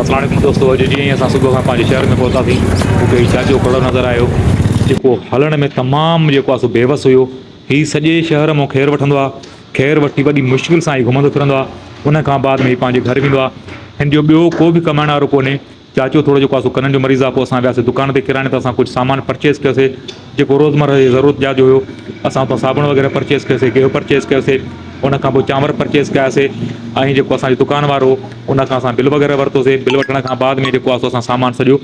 अस्सलाम वालेकुम दोस्तों। अॼु जीअं ई असां सुबुह खां पंहिंजे शहर में पहुतासीं, मूंखे हीउ चाचो खड़ो नज़र आयो जेको हलण में तमामु जेको आहे सो बेवस हुयो। हीउ सॼे शहर मां ख़ैरु वठंदो आहे, ख़ैरु वठी वॾी मुश्किल सां ई घुमंदो फिरंदो आहे। उन खां बाद में हीउ पंहिंजे घर वेंदो आहे। हिन जो ॿियो को बि कमाइण वारो कोन्हे। चाचो थोरो जेको आहे सो कननि जो मरीज़ आहे। पोइ असां वियासीं दुकान ते किराने त असां कुझु सामान परचेज़ कयोसीं जेको रोज़मर्रा जी ज़रूरत जा जो हुयो। असां उतां साबुण वग़ैरह परचेज़ कयोसीं, गिहु परचेज़ कयोसीं, उन खां पोइ चांवर परचेज़ कयासीं। ऐं जेको असांजी दुकान वारो हो उन खां असां बिल वग़ैरह वरितोसीं। बिल वठण खां बाद में जेको आहे सो असां सामान सॼो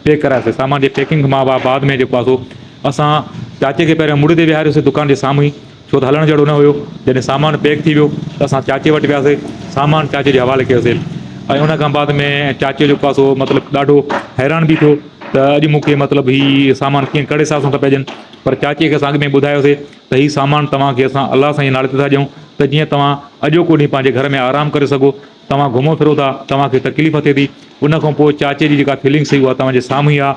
पैक करायोसीं। सामान जे पैकिंग खां बाद में जेको आहे सो असां चाचे खे पहिरियों मुड़े ते विहारियोसीं दुकान जे साम्हूं ई, छो त हलण जहिड़ो न हुयो। जॾहिं सामान पैक थी वियो त असां चाचे वटि वियासीं, सामान चाचे जे हवाले कयोसीं। ऐं उन खां बाद में चाचे जेको आहे सो मतिलबु ॾाढो हैरान बि थियो त अॼु मूंखे मतिलबु हीउ सामान कीअं कहिड़े हिसाब सां था पइजनि। पर चाचीअ खे असां अॻु में ॿुधायोसीं त हीउ सामान तव्हांखे असां अलाह साईं जे नाले ते था ॾियूं त जीअं तव्हां अॼोको ॾींहुं पंहिंजे घर में आरामु करे सघो। तव्हां घुमो फिरो था, तव्हांखे तकलीफ़ थिए थी। उन खां पोइ चाचे जी जेका फीलिंग्स हुई उहा तव्हांजे साम्हूं ई आहे,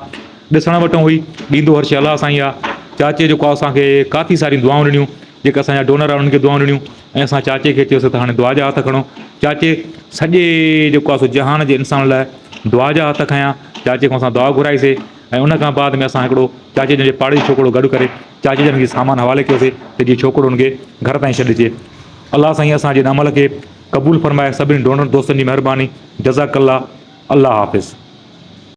ॾिसण वटि हुई। ॾींदो हर्ष अलाह साईं आहे। चाचे जेको आहे असांखे काफ़ी सारी दुआऊं ॾिनियूं, जेके असांजा डोनर आहे उन्हनि खे दुआऊं ॾिनियूं। ऐं असां चाचे खे चयोसीं त हाणे दुआ जा हथ खणो। चाचे सॼे जेको आहे सो जहान जे इंसान लाइ दुआ जा हथ खयां। चाचे खां असां दुआ घुराईसीं ऐं उन खां बाद में असां हिकिड़ो चाचे जे पाड़े जो छोकिरो गॾु करे चाचे जन खे सामान हवाले कयोसीं त जीअं छोकिरो हुनखे घर ताईं छॾिजे। अलाह साईं असांजे इन अमल खे क़बूल फरमाए। सभिनी डोनर दोस्तनि जी महिरबानी। जज़ाकल्ला। अल्लाह हाफ़िज़।